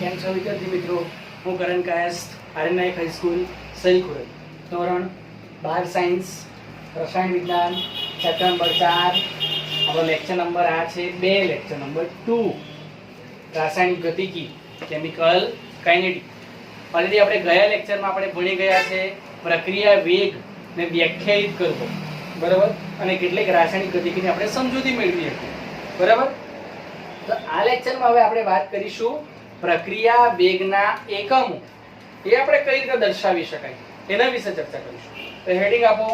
કેમ છો વિદ્યાર્થી મિત્રો? હું કરણ કાયસ્થ, આરએનઆઈ હાઈસ્કૂલ સરીખુરદ, ધોરણ 12 સાયન્સ રસાયણ વિજ્ઞાન ચેપ્ટર નંબર 4. આપણો લેક્ચર નંબર આ છે 2, લેક્ચર નંબર 2, રાસાયણિક ગતિકી, કેમિકલ કાઇનેટિક. ઓલરેડી આપણે ગયા લેક્ચરમાં આપણે ભણી ગયા છે પ્રક્રિયા વેગ ને વ્યાખ્યાયિત કરવો, બરાબર, અને કેટલીક રાસાયણિક ગતિકીની આપણે સમજૂતી મેળવી હતી, બરાબર. તો આ લેક્ચરમાં હવે આપણે વાત કરીશું પ્રક્રિયા વેગના એકમો એ આપણે કઈ રીતે દર્શાવી શકાય એના વિશે ચર્ચા કરીશું. તો હેડિંગ આપો,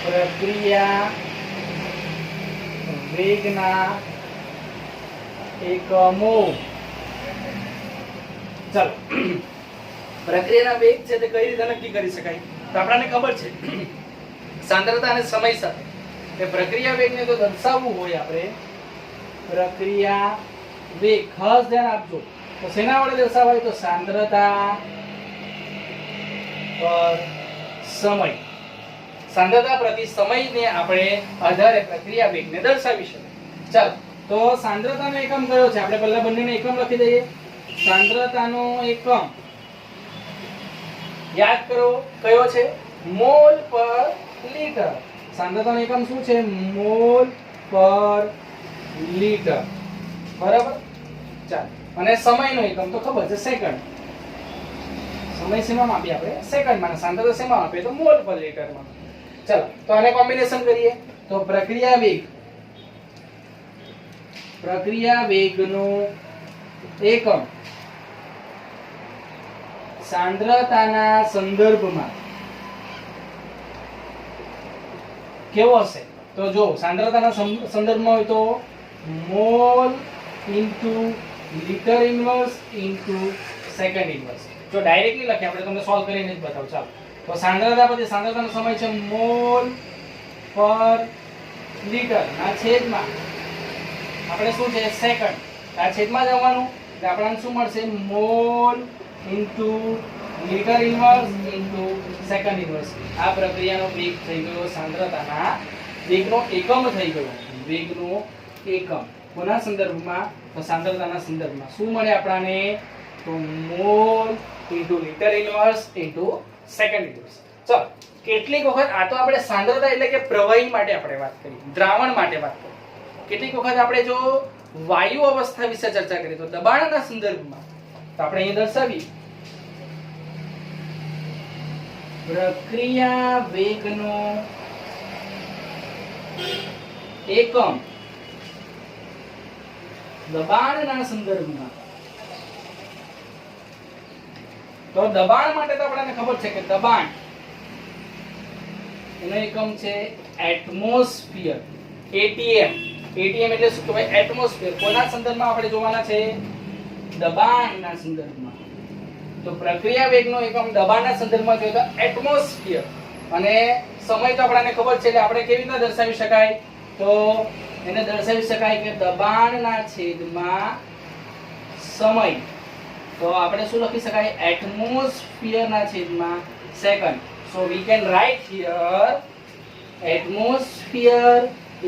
પ્રક્રિયા વેગના એકમો. ચાલો, પ્રક્રિયાના વેગ છે તે કઈ રીતે નક્કી કરી શકાય? તો આપણને ખબર છે સાંદ્રતા અને સમય સાથે એ પ્રક્રિયા વેગને તો દર્શાવવું હોય આપણે, પ્રક્રિયા વેગ ખાસ ધ્યાન આપજો. તો શેના વડે દર્શાવાય? તો સાંદ્રતા પર સમય, સાંદ્રતા પ્રતિ સમયને આપણે આધારે પ્રક્રિયા વેગને દર્શાવી શકીએ. ચાલો, તો સાંદ્રતાનો એકમ કયો છે? આપણે પહેલા બંનેનો એકમ લખી દઈએ. સાંદ્રતાનો એકમ યાદ કરો કયો છે? મોલ પર લીટર. સાંદ્રતાનો એકમ શું છે? મોલ પર લીટર, બરાબર. ચાલો, અને સમયનો એકમ તો ખબર છે, સેકન્ડ. સમય શેમાં માપીએ આપણે? સેકન્ડમાં. સાંદ્રતા શેમાં માપીએ? તો મોલ પર લીટરમાં. ચાલો, તો આને કોમ્બિનેશન કરીએ. તો પ્રક્રિયા વેગ, પ્રક્રિયા વેગનો એકમ સાંદ્રતાના સંદર્ભમાં કેવો હશે? તો જો સાંદ્રતાના સંદર્ભમાં હોય તો mall into litre inverse into second inverse. જો ડાયરેક્ટલી લખીએ આપણે, તમને સોલ્વ કરીને જ બતાવું. ચાલો, તો સાંદ્રતા પછી સાંદ્રતાનો સમય છે મોલ પર લીટર ના છેદમાં આપણે શું છે? સેકન્ડ. આ છેદમાં જવાનું એટલે આપણને શું મળશે? Mall into litre inverse into second inverse. આ પ્રક્રિયાનો વેગ થઈ ગયો, સાંદ્રતાના વેગનો એકમ થઈ ગયો. વેગનો એકમ કોના સંદર્ભમાં? તો સાંદ્રતાના સંદર્ભમાં. શું મળે આપણને? તો mall into litre inverse into second inverse. ચલો, કેટલીક વખત આ તો આપણે સાંદ્રતા એટલે કે પ્રવાહી માટે આપણે વાત કરી, દ્રાવણ માટે વાત કરી. કેટલીક વખત આપણે જો વાયુ અવસ્થા વિશે ચર્ચા કરીએ તો દબાણના સંદર્ભમાં, તો આપણે અહીં દર્શાવીએ પ્રક્રિયા વેગનો એકમ દબાણના સંદર્ભમાં. તો દબાણ માટે તો આપણને ખબર છે કે દબાણ એનો એકમ છે એટમોસ્ફિયર, એટીએમ. એટીએમ એટલે શું કહેવાય? એટમોસ્ફિયર. કોના સંદર્ભમાં આપણે જોવાના છે? દબાણના સંદર્ભમાં. તો પ્રક્રિયા વેગનો એકમ દબાણના સંદર્ભમાં જોઈએ તો એટમોસ્ફિયર. અને સમય તો આપણને ખબર છે, એટલે આપણે કેવી રીતે દર્શાવી શકાય? તો એને દર્શાવી શકાય કે દબાણના છેદમાં સમય. તો આપણે શું લખી શકાય? એટમોસ્ફિયરના છેદમાં second. So we can write here atmosphere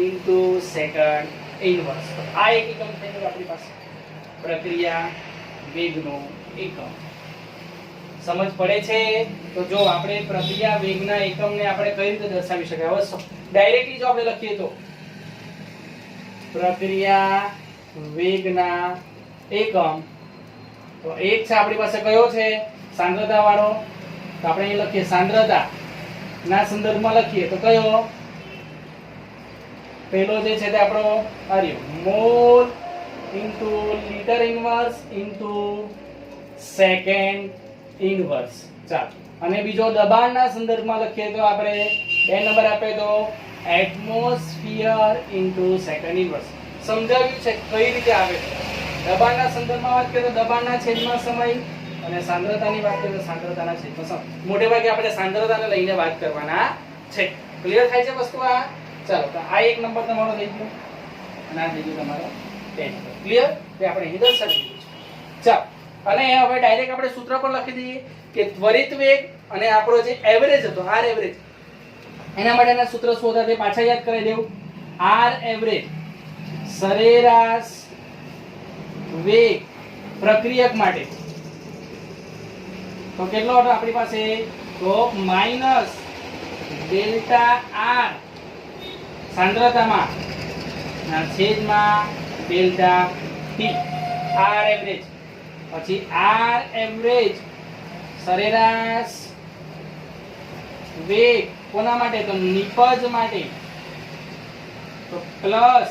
into second inverse. આ એક એકમ થઈ ગયો આપણી પાસે પ્રક્રિયા વેગનો એકમ. સમજ પડે છે? તો જો આપણે પ્રક્રિયા વેગના એકમને આપણે કઈ રીતે દર્શાવી શકાય? હવે ડાયરેક્ટલી જો આપણે લખીએ તો પ્રક્રિયા વેગના એકમ, તો એક છે આપણી પાસે કયો છે? સાંદ્રતા વાળો. તો આપણે અહીં લખીએ સાંદ્રતા ના સંદર્ભમાં લખીએ તો કયો? પહેલો જે છે તે આપણો આર્યો mole into litre inverse into second inverse. ચાલો, અને બીજો દબાણના સંદર્ભમાં લખીએ તો આપણે 2 નંબર આપે તો એટમોસ્ફિયર ઇન્ટુ સેકન્ડ ઇન્વર્સ. સમજાવ્યું છે કઈ રીતે આવે છે? દબાણના સંદર્ભમાં વાત કરીએ તો દબાણના છેદમાં સમય, અને સાંદ્રતાની વાત કરીએ તો સાંદ્રતાના છેદમાં સમય. મોટે ભાગે આપણે સાંદ્રતાને લઈને વાત કરવાના છે. ક્લિયર થાય છે વસ્તુ આ? ચાલો, તો આ એક નંબર તમારો થઈ ગયો અને આ થઈ ગયો તમારો 2 નંબર. ક્લિયર? તે આપણે અહીં દર્શાવી દીધું છે. ચાલો, અને હવે ડાયરેક્ટ આપણે સૂત્ર પર લખી દઈએ કે ત્વરિત વેગ અને આપણો જે એવરેજ હતો, આર એવરેજ, એના માટેના સૂત્ર શોધા તે પાછા યાદ કરી દેવું. આર એવરેજ સરેરાશ વેગ પ્રક્રિયક માટે તો કેટલો હતો આપણી પાસે તો માઈનસ ડેલ્ટા આર સાંદ્રતામાં ના છેદમાં ડેલ્ટા ટી આર એવરેજ પછી આર એવરેજ સરેરાશ વેગ કોના માટે તો નિપજ માટે તો પ્લસ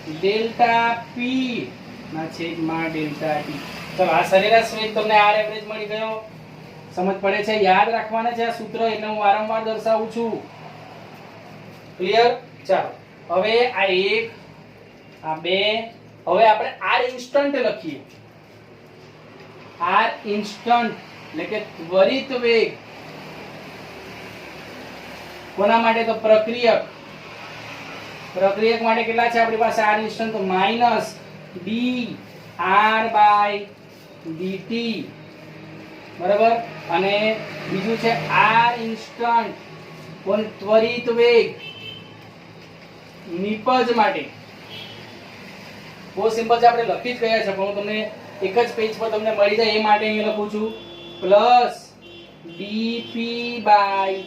ડેલ્ટા પી ના છેદમાં ડેલ્ટા ટી. ચલો આ સરેરાશ વેગ તમને આર એવરેજ મળી ગયો. સમજ પડે છે? યાદ રાખવાના છે આ સૂત્ર, એટલે હું વારંવાર દર્શાવું છું. ક્લિયર? ચાલો હવે આ એક આ બે હવે આપણે આર ઇન્સ્ટન્ટ લખીએ. આર ઇન્સ્ટન્ટ એટલે કે ત્વરિત વેગ કોના માટે તો પ્રક્રિયક માટે કેટલા છે આપણી પાસે આર ઇન્સ્ટન્ટ તો minus D R by DT બરાબર. અને બીજું છે આર ઇન્સ્ટન્ટ કોણ ત્વરિત વેગ નિપજ માટે. બહુ સિમ્પલ છે, આપણે લખી જ ગયા છે પણ હું તમને એક જ પેજ પર તમને મળી જાય એ માટે અહીં લખું છું plus DP by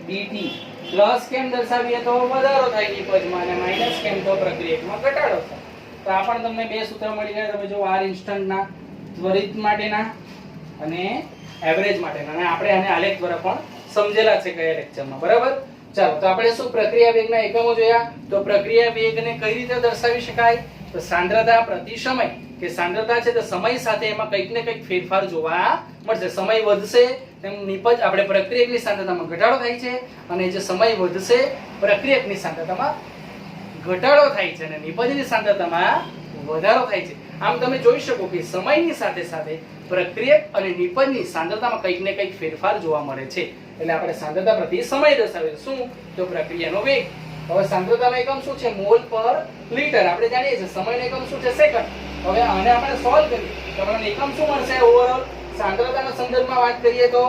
DT. Plus કેમ દર્શાવીએ તો વધારો થાય નિપજમાં અને માઈનસ કેમ તો પ્રક્રિયકમાં ઘટાડો થાય. તો આ પણ તમને બે સૂત્ર મળી ગયા. તમે જો આર ઇન્સ્ટન્ટના ત્વરિત માટેના અને એવરેજ માટેના, અને આપણે આને આલેખ દ્વારા પણ સમજેલા છે ગયા લેક્ચરમાં. બરાબર? ચાલો તો આપણે શું પ્રક્રિયા વેગના એકમો જોયા. તો પ્રક્રિયા વેગને કઈ રીતે દર્શાવી શકાય તો સાંદ્રતા પ્રતિ સમય કે સાંદ્રતા છે તો સમય સાથે એમાં કંઈક ને કંઈક ફેરફાર જોવા મળશે. સમય વધશે તેમ નિપજ આપણે પ્રક્રિયકની સાંદ્રતામાં ઘટાડો થાય છે અને જે સમય વધશે પ્રક્રિયકની સાંદ્રતામાં ઘટાડો થાય છે અને નિપજની સાંદ્રતામાં વધારો થાય છે. આમ તમે જોઈ શકો કે સમયની સાથે સાથે પ્રક્રિયક અને નિપજની સાંદ્રતામાં કંઈક ને કંઈક ફેરફાર જોવા મળે છે. એટલે આપણે સાંદ્રતા પ્રતિ સમય દર્શાવીએ શું તો પ્રક્રિયાનો વેગ. હવે સાંદ્રતાનો એકમ શું છે મોલ પર લિટર. આપણે જાણીએ છીએ સમયનો એકમ શું છે સેકન્ડ. હવે આને આપણે સોલ્વ કરીએ તો આપણને એકમ શું મળશે ઓવરઓલ સાંદ્રતાના સંદર્ભમાં વાત કરીએ તો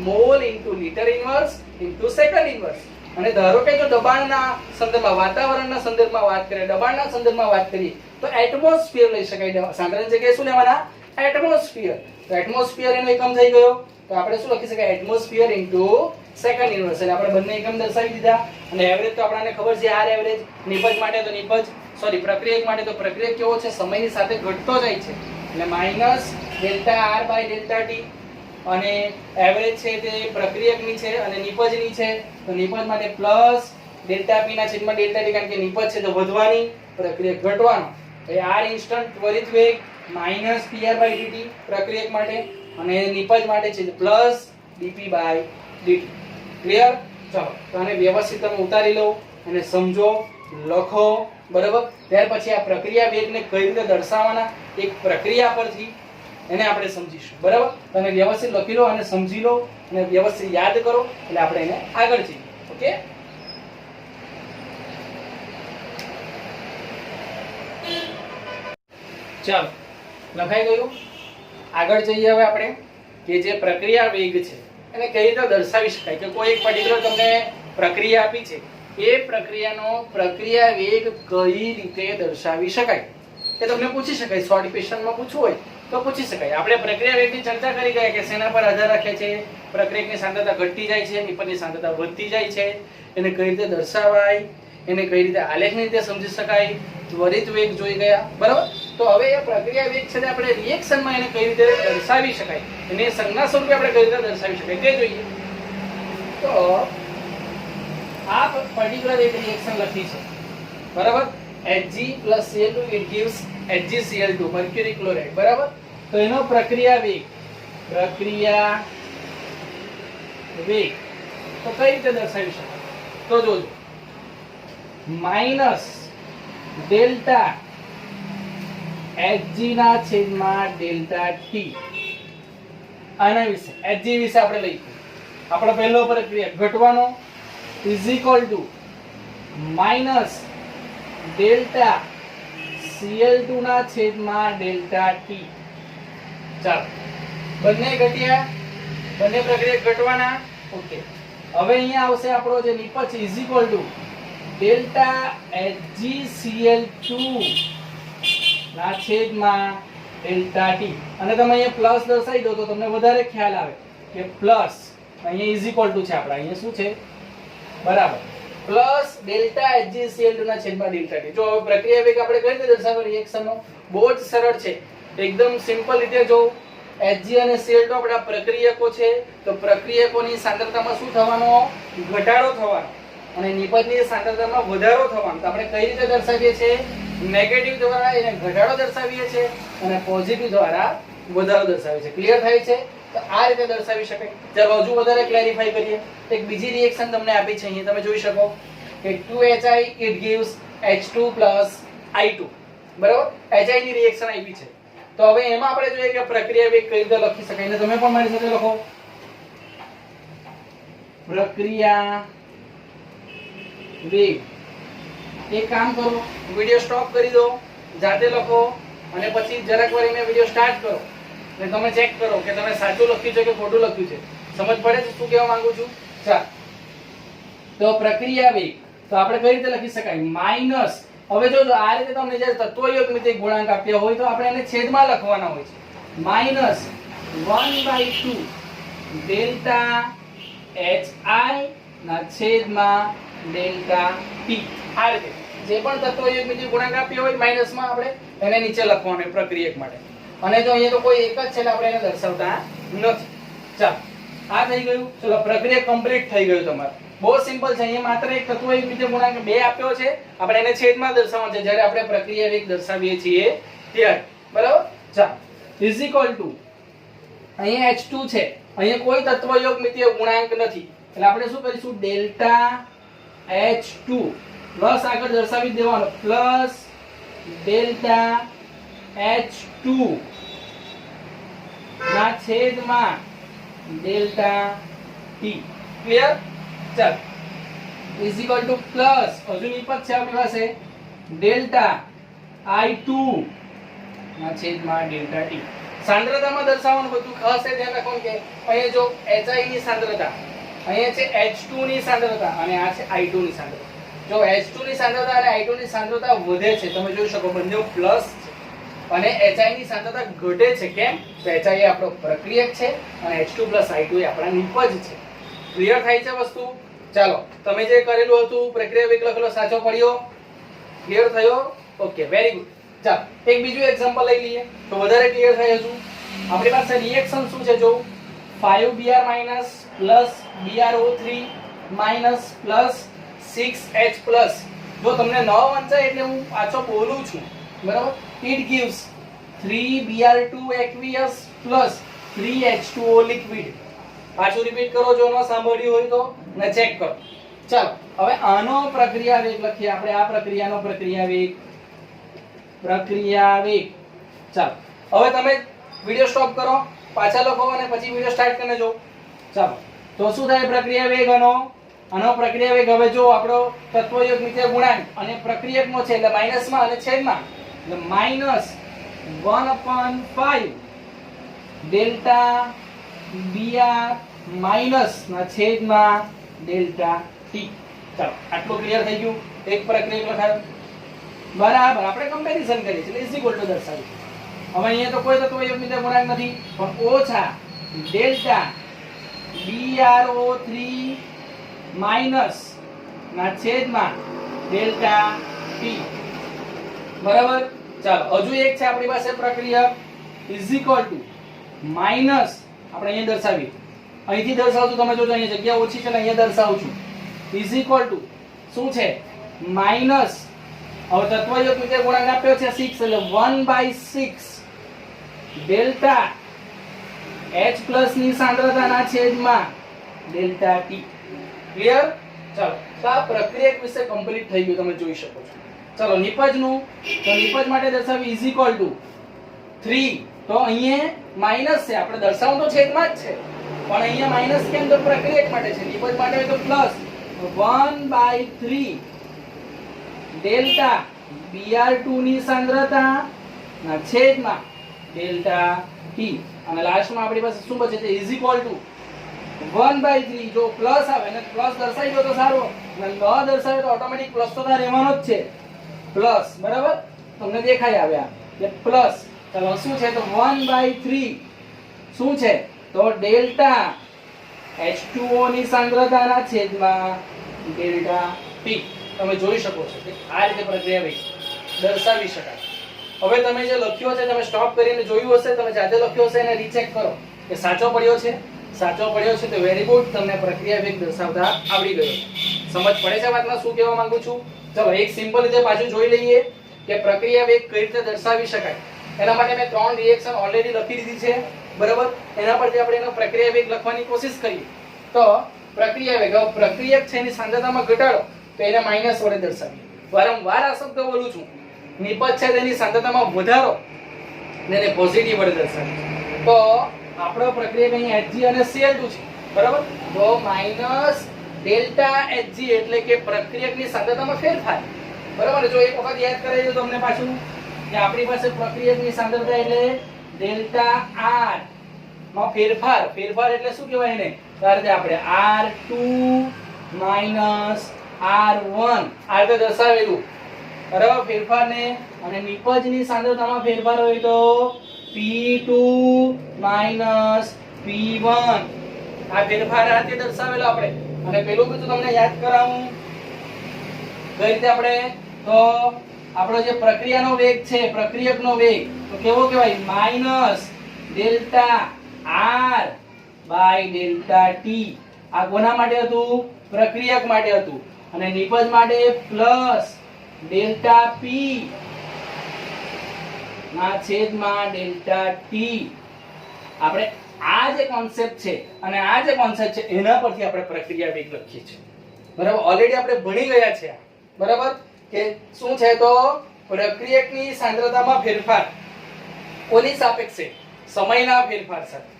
mall into litre inverse into second inverse. અને ધારો કે જો દબાણના સંદર્ભમાં વાતાવરણના સંદર્ભમાં વાત કરીએ દબાણના સંદર્ભમાં વાત કરીએ તો એટમોસ્ફિયર લઈ શકાય. સાંદ્રતાની જગ્યાએ શું લેવાના એટમોસ્ફિયર. તો એટમોસ્ફિયર એનો એકમ થઈ ગયો તો આપણે શું લખી શકાય એટમોસ્ફિયર ઇન્ટુ સેકન્ડ ઇન્વર્સ. એટલે આપણે બંને એકમ દર્શાવી દીધા. અને એવરેજ તો આપણને ખબર છે આર એવરેજ. નિપજ માટે તો નિપજ સોરી પ્રક્રિયક માટે તો પ્રક્રિયક કેવો છે સમયની સાથે ઘટતો જાય છે એટલે minus delta R by delta T. અને એવરેજ છે તે પ્રક્રિયકની છે અને નિપજની છે તો નિપજ માટે પ્લસ ડેલ્ટા પી ના છેદમાં ડેલ્ટા ટી. કારણ કે નિપજ છે તો વધવાની પ્રક્રિયક ઘટવાનો. એ આર ઇન્સ્ટન્ટ ત્વરિત વેગ માઈનસ પીઆર બાય ડીટી પ્રક્રિયક માટે અને નિપજ માટે છે plus DP by DT. Clear? ચાલો તો આને વ્યવસ્થિત તમે ઉતારી લો અને સમજો લખો. બરાબર? ત્યાર પછી આ પ્રક્રિયા વેગને કઈ રીતે દર્શાવવાના એક પ્રક્રિયા પરથી એને આપણે સમજીશું. બરાબર? તમે વ્યવસ્થિત લખી લો અને સમજી લો અને વ્યવસ્થિત યાદ કરો એટલે આપણે એને આગળ જઈએ. ઓકે? ચાલો લખાઈ ગયું. આગળ જઈએ હવે આપણે કે જે પ્રક્રિયા વેગ છે એને કઈ રીતે દર્શાવી શકાય કે કોઈ એક પર્ટિક્યુલર તમને પ્રક્રિયા આપી છે એ પ્રક્રિયાનો પ્રક્રિયા વેગ કઈ રીતે દર્શાવી શકાય એ તમને પૂછી શકાય. શોર્ટ ક્વેશ્ચનમાં પૂછવું હોય તો પૂછી શકાય. આપણે પ્રક્રિયા વેગની ચર્ચા કરી ગયા કે શેના પર આધાર રાખે છે. પ્રક્રિયકની સાંદ્રતા ઘટતી જાય છે નિપજની સાંદ્રતા વધતી જાય છે. એને કઈ રીતે દર્શાવાય એને કઈ રીતે આલેખની રીતે સમજી શકાય. ત્વરિત વેગ જોઈ ગયા. બરાબર? તો હવે એ પ્રક્રિયા વેગ છે આપણે રિએક્શનમાં એને કઈ રીતે દર્શાવી શકાય એને સંજ્ઞા સ્વરૂપે આપણે કઈ રીતે દર્શાવી શકાય તે જોઈએ. તો આ પર્ટિક્યુલર એક રિએક્શન લખી છે. બરાબર? Hg + Cl2 it gives HgCl2 mercury chloride. બરાબર? તો એનો પ્રક્રિયા વેગ તો કઈ રીતે દર્શાવી શકાય તો જોજો માઈનસ ડેલ્ટા Hg ના છેદમાં ડેલ્ટા ટી. આના વિશે Hg વિશે આપણે લઈશું. આપણો પહેલો પ્રક્રિયા ઘટવાનો is equal to minus delta Cl2 ના છેદમાં ડેલ્ટા ટી. ચાલો બંને ઘટ્યા બંને પ્રક્રિયા ઘટવાના. ઓકે હવે અહીંયા આવશે આપણો જે નિપજ is equal to delta HgCl2 ના છેદમાં ડેલ્ટા ટી. અને તમે અહીંયા પ્લસ દર્શાવી દો તો તમને વધારે ખ્યાલ આવે કે પ્લસ અહીંયા ઇઝ ઇક્વલ ટુ છે આપણે અહીંયા શું છે બરાબર પ્લસ ડેલ્ટા HgCl2 ના છેદમાં ડેલ્ટા ટી. જો હવે પ્રક્રિયા વેગ આપણે કઈ રીતે દર્શાવો રિએક્શનનો બહુ જ સરળ છે એકદમ સિમ્પલ રીતે. જો Hg અને Cl2 આપણા પ્રક્રિયકો છે તો પ્રક્રિયકોની સાંદ્રતામાં શું થવાનો ઘટાડો થવાનો અને નિપજની સાંદ્રતામાં વધારો થવાનો. તો આપણે કઈ રીતે દર્શાવીએ છીએ નેગેટિવ દ્વારા એને ઘટાડો દર્શાવીએ છીએ અને પોઝિટિવ દ્વારા વધારો દર્શાવીએ છીએ. ક્લિયર થાય છે? તો આ રીતે દર્શાવી શકાય. ચાલો હજુ વધારે ક્લેરિફાઈ કરીએ. એક બીજી રિએક્શન તમને આપી છે અહીંયા તમે જોઈ શકો કે 2HI it gives H2 I2 બરાબર HI ની રિએક્શન આપી છે. તો હવે એમાં આપણે જોઈએ કે પ્રક્રિયા વેગ કઈ રીતે લખી શકાય. એટલે તમે પણ મારી સાથે લખો પ્રક્રિયા વેગ. એક કામ કરો વિડિયો સ્ટોપ કરી દો જાતે લખો અને પછી જરાક વાર મેં વિડિયો સ્ટાર્ટ કરો એટલે તમે ચેક કરો કે તમે સાચું લખ્યું છે કે ખોટું લખ્યું છે. સમજ પડે છે શું કહેવા માંગુ છું? ચાલ તો પ્રક્રિયા વેગ તો આપણે કઈ રીતે લખી શકાય માઈનસ. હવે જો આ રીતે તમને જ્યારે તત્વયુગ્મિતિક ગુણાંક આપ્યા હોય તો આપણે એને છેદમાં લખવાના હોય છે માઈનસ 1/2 ડેલ્ટા HI ના છેદમાં ડેલ્ટા ટી. આ રીતે જે પણ તત્વયુગ્મિતિક ગુણાંક આપ્યો હોય માઈનસમાં આપણે એને નીચે લખવાનો હોય પ્રક્રિયક માટે. અને જો અહીંયા તો કોઈ એક જ છે એટલે આપણે એને દર્શાવતા નથી. ચાલો આ થઈ ગયું. ચલો પ્રક્રિયા કમ્પ્લીટ થઈ ગયું તમારે. બહુ સિમ્પલ છે. અહીંયા માત્ર એક તત્વયુગ્મિતિક ગુણાંક 2 આપ્યો છે આપણે એને છેદમાં દર્શાવવાનો છે જ્યારે આપણે પ્રક્રિયા વેગ દર્શાવીએ છીએ ત્યારે બરાબર. ચાલો ઇઝ ઇક્વલ ટુ અહીંયા H2 છે અહીંયા કોઈ તત્વયુગ્મિતિક ગુણાંક નથી એટલે આપણે શું કરીશું ડેલ્ટા H2 પ્લસ આગળ દર્શાવી દેવાનો પ્લસ ડેલ્ટા H2 ના છેદમાં ડેલ્ટા ટી. ક્લિયર? ચાલ ઇઝ ઇક્વલ ટુ પ્લસ હજુ નિપજ છે આપણી પાસે ડેલ્ટા I2 ના છેદમાં ડેલ્ટા ટી. સાંદ્રતામાં દર્શાવવાનું બધું ખાસ છે ધ્યાન રાખવાનું કે અહીંયા જો HI ની સાંદ્રતા અહીંયા છે H2 ની સાંદ્રતા અને આ છે I2 ની સાંદ્રતા. જો H2 ની સાંદ્રતા અને I2 ની સાંદ્રતા વધે છે તમે જોઈ શકો બંને પ્લસ અને HI ની સાંદ્રતા ઘટે છે. કેમ? તો HI એ આપણો પ્રક્રિયક છે અને H2 I2 એ આપણા નિપજ છે. ક્લિયર થાય છે વસ્તુ? ચાલો તમે જે કરેલું હતું પ્રક્રિયા વેગ લખેલો સાચો પડ્યો? ક્લિયર થયો? Okay very good. ચાલો એક બીજું એક્ઝામ્પલ લઈ લઈએ તો વધારે ક્લિયર થાય હજુ. આપણી પાસે રિએક્શન શું છે જો 5Br +BrO3 +6H+. જો તમને ન વંચાય એટલે હું પાછો બોલું છું બરાબર. it gives 3Br2 aqueous +3H2O liquid. પાછું રિપીટ કરો જો ન સાંભળ્યું હોય તો ને ચેક કરો. ચાલો હવે આનો પ્રક્રિયા વેગ લખીએ આપણે. આ પ્રક્રિયાનો પ્રક્રિયા વેગ. ચાલો હવે તમે વિડિયો સ્ટોપ કરો પાછા લખો અને પછી વિડિયો સ્ટાર્ટ કરીને જો. ચાલો તો શું થાય પ્રક્રિયા વેગ આનો પ્રક્રિયા વેગ. હવે જો આપણો તત્વયુગ્મિતિક ગુણાંક અને પ્રક્રિયકનો છે એટલે માઈનસમાં અને છેદમાં એટલે -1/5 ડેલ્ટા Br માઈનસ ના છેદમાં ડેલ્ટા ટી. ચાલો આટલું ક્લિયર થઈ ગયું. એક પ્રક્રિયક લખાયો બરાબર. આપણે કમ્પેરીઝન કરીએ એટલે ઇઝ ઇક્વલ ટુ દર્શાવી. હવે અહીંયા તો કોઈ તત્વયુગ્મિતિક ગુણાંક નથી પણ ઓછા ડેલ્ટા BrO3 માઈનસ ના છેદમાં ડેલ્ટા ટી. બરાબર. ચાલો હજુ એક છે આપણી પાસે પ્રક્રિયક ઇઝ ઇક્વલ ટુ માઈનસ આપણે અહીંયા દર્શાવીએ અહીંથી દર્શાવશું તમે જોજો અહીંયા જગ્યા ઓછી છે એટલે અહીંયા દર્શાવું છું ઇઝ ઇક્વલ ટુ શું છે માઈનસ. હવે તત્વયુગ્મિતિક ગુણાંક આપ્યો છે 6 એટલે 1/6 ડેલ્ટા H+ ની સાંદ્રતાના છેદમાં ડેલ્ટા ટી. ક્લિયર? ચાલો તો આ પ્રક્રિયક વિશે કમ્પ્લીટ થઈ ગયું તમે જોઈ શકો છો. ચલો નિપજનું તો નિપજ માટે દર્શાવી ઇઝ ઇક્વલ ટુ 3. તો અહીંયા માઈનસ છે આપણે દર્શાવવું તો છેદમાં જ છે પણ અહીંયા માઈનસ કેમ તો પ્રક્રિયક માટે છે. નિપજ માટે હોય તો પ્લસ 1/3 ડેલ્ટા Br2 ની સાંદ્રતા ના છેદમાં ડેલ્ટા ટી. અને લાસ્ટમાં આપણી પાસે શું બચે છે ઇઝ ઇક્વલ ટુ 1/3. જો પ્લસ આવે ને પ્લસ દર્શાવી દો તો સારું અને ન દર્શાવે તો ઓટોમેટિક પ્લસ તો રહેવાનો જ છે પ્લસ. બરાબર તમને દેખાય આવે આ કે પ્લસ ચલો શું છે તો 1/3 શું છે તો ડેલ્ટા H2O ની સાંદ્રતાના છેદમાં ડેલ્ટા T. તમે જોઈ શકો છો કે આ રીતે પ્રક્રિયા વેગ દર્શાવી શકાય. હવે તમે જે લખ્યો છે તમે સ્ટોપ કરીને જોયું હશે, તમે જાતે લખ્યો હશે એને રીચેક કરો કે સાચો પડ્યો છે. સાચો પડ્યો છે તો વેરી ગુડ, તમને પ્રક્રિયા વેગ દર્શાવતા આવડી ગયો. સમજ પડે છે વાતમાં શું કહેવા માંગુ છું? ચલો એક સિમ્પલ રીતે પાછું જોઈ લઈએ કે પ્રક્રિયા વેગ કઈ રીતે દર્શાવી શકાય. એના માટે મેં 3 રિએક્શન ઓલરેડી લખી દીધી છે, બરાબર. એના પરથી આપણે એનો પ્રક્રિયા વેગ લખવાની કોશિશ કરીએ. તો પ્રક્રિયા વેગ, પ્રક્રિયક છે એની સાંદ્રતામાં ઘટાડો તો એને માઈનસ વડે દર્શાવીએ. વારંવાર આ શબ્દ બોલું છું. નિપજ છે તેની સાંદ્રતામાં વધારો ને એને પોઝિટિવ વડે દર્શાવીએ. તો આપણો પ્રક્રિયક અહીં Hg અને Cl2 છે, બરાબર. તો માઈનસ ડેલ્ટા Hg એટલે કે પ્રક્રિયકની સાંદ્રતામાં ફેરફાર, બરાબર. જો એક વખત યાદ કરાવી દો તમને પાછું કે આપણી પાસે પ્રક્રિયકની સાંદ્રતા એટલે ડેલ્ટા R માં ફેરફાર. ફેરફાર એટલે શું કહેવાય એને? કારણ કે આપણે R2 માઈનસ R1 આ રીતે દર્શાવેલું, બરાબર, ફેરફારને. અને નિપજની સાંદ્રતામાં ફેરફાર હોય તો P2 માઈનસ P1 આ ફેરફાર આ રીતે દર્શાવેલો આપણે. અને પેલું બીજું તમને યાદ કરાવું કઈ રીતે આપણે તો આપણો જે પ્રક્રિયાનો વેગ છે, પ્રક્રિયકનો વેગ તો કેવો કહેવાય? Minus delta R by delta T. આ કોના માટે હતું? પ્રક્રિયક માટે હતું. અને નિપજ માટે પ્લસ ડેલ્ટા P ના છેદમાં ડેલ્ટા T. આપણે આ જે કોન્સેપ્ટ છે અને આ જે કોન્સેપ્ટ છે એના પરથી આપણે પ્રક્રિયા વેગ લખીએ છીએ, બરાબર. ઓલરેડી આપણે ભણી ગયા છે, બરાબર, કે શું છે તો પ્રક્રિયકની સાંદ્રતામાં ફેરફાર કોની સાપેક્ષે? સમયના ફેરફાર સાથે.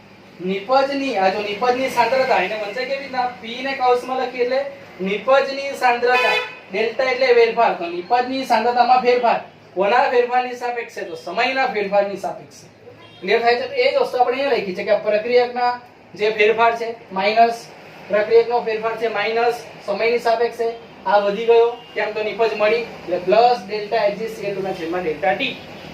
નિપજની આ જો નિપજની સાંદ્રતા એને વંચાય કેવી રીતના? P ને કૌંસમાં લખીએ એટલે નિપજની સાંદ્રતા, ડેલ્ટા એટલે ફેરફાર, તો નિપજની સાંદ્રતામાં ફેરફાર કોના ફેરફારની સાપેક્ષે? તો સમયના ફેરફારની સાપેક્ષે. ક્લિયર થાય છે? તો એ જ વસ્તુ આપણે અહીંયા લખી છે કે પ્રક્રિયકના જે ફેરફાર છે માઈનસ પ્રક્રિયકનો ફેરફાર છે માઈનસ સમયની સાપેક્ષે. આ વધી ગયો કેમ તો નિપજ મળી એટલે પ્લસ ડેલ્ટા HgCl2 ના છેદમાં ડેલ્ટા T.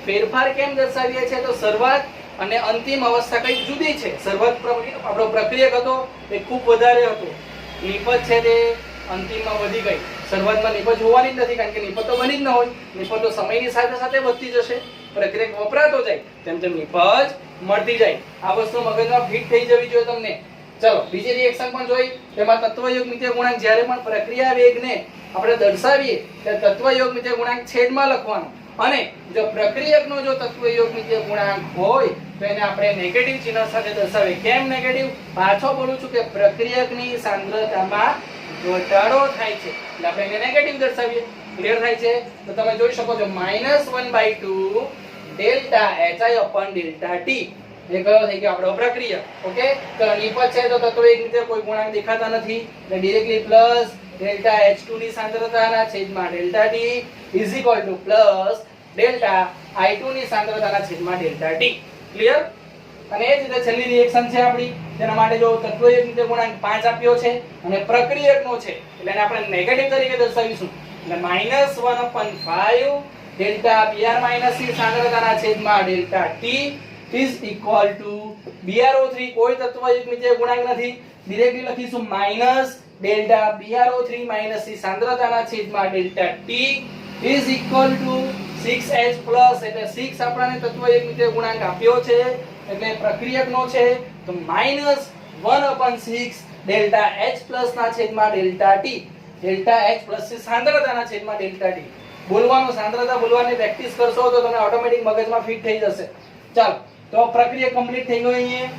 ફેરફાર કેમ દર્શાવીએ છીએ તો શરૂઆત અને અંતિમ અવસ્થા કઈ જુદી છે. શરૂઆત આપણો પ્રક્રિયક હતો એ ખૂબ વધારે હતો, નિપજ છે તે અંતિમમાં વધી ગઈ. શરૂઆતમાં નિપજ હોવાની જ નથી કારણ કે નિપજ તો બની જ ન હોય. નિપજ તો સમયની સાથે સાથે વધતી જશે, પ્રક્રિયક વપરાતો જાય તેમ તેમ નિપજ મળતી જાય. આ વસ્તુ મગજમાં ફિટ થઈ જવી જોઈએ તમને. ચલો બીજી રિએક્શન પણ જોઈ. તેમાં તત્વયોગ મિતીય ગુણાંક જ્યારે પણ પ્રક્રિયા વેગને આપણે દર્શાવીએ ત્યારે તત્વયોગ મિતીય ગુણાંક છેદમાં લખવાનો. અને જો પ્રક્રિયકનો જો તત્વયોગ મિતીય ગુણાંક હોય તો એને આપણે નેગેટિવ ચિહ્ન સાથે દર્શાવીએ. કેમ નેગેટિવ? પાછો બોલું છું કે પ્રક્રિયકની સાંદ્રતામાં ઘટાડો થાય છે એટલે આપણે એને નેગેટિવ દર્શાવીએ. ક્લિયર થાય છે? તો તમે જોઈ શકો છો -1/2 delta HI upon delta T. એ કયો થઈ ગયો આપણો પ્રક્રિયક. ઓકે, તો નિપજ છે તો તત્વયોગ મિતીય કોઈ ગુણાંક દેખાતા નથી એટલે ડાયરેક્ટલી પ્લસ ડેલ્ટા H2 ની સાંદ્રતાના છેદમાં delta T is equal two plus delta I2 ની સાંદ્રતાના છેદમાં ડેલ્ટા T. ક્લિયર? અને એ જ રીતે છેલ્લી રિએક્શન છે આપણી. તેના માટે જો તત્વયોગ મિતીય ગુણાંક 5 આપ્યો છે અને પ્રક્રિયકનો છે એટલે એને આપણે નેગેટિવ તરીકે દર્શાવીશું. એટલે -1/5 ડેલ્ટા Br - ની સાંદ્રતાના છેદમાં delta T is equal to BrO3 કોઈ તત્વયુગ મિતીય ગુણાંક નથી, ડાયરેક્ટલી લખીશું માઈનસ ડેલ્ટા BrO3 માઈનસ ની સાંદ્રતાના છેદમાં delta T is equal to 6H plus એટલે 6 આપણને તત્વયુગ મિતીય ગુણાંક આપ્યો છે એટલે પ્રક્રિયકનો છે તો -1/6 ડેલ્ટા H પ્લસ ના છેદમાં delta T. Delta H plus ની સાંદ્રતાના છેદમાં ડેલ્ટા T. બોલવાનું સાંદ્રતા બોલવાની પ્રેક્ટિસ કરશો તો તમને ઓટોમેટિક મગજમાં ફિટ થઈ જશે. ચાલો તો પ્રક્રિયા કમ્પ્લીટ થઈ ગઈ. અહીંયા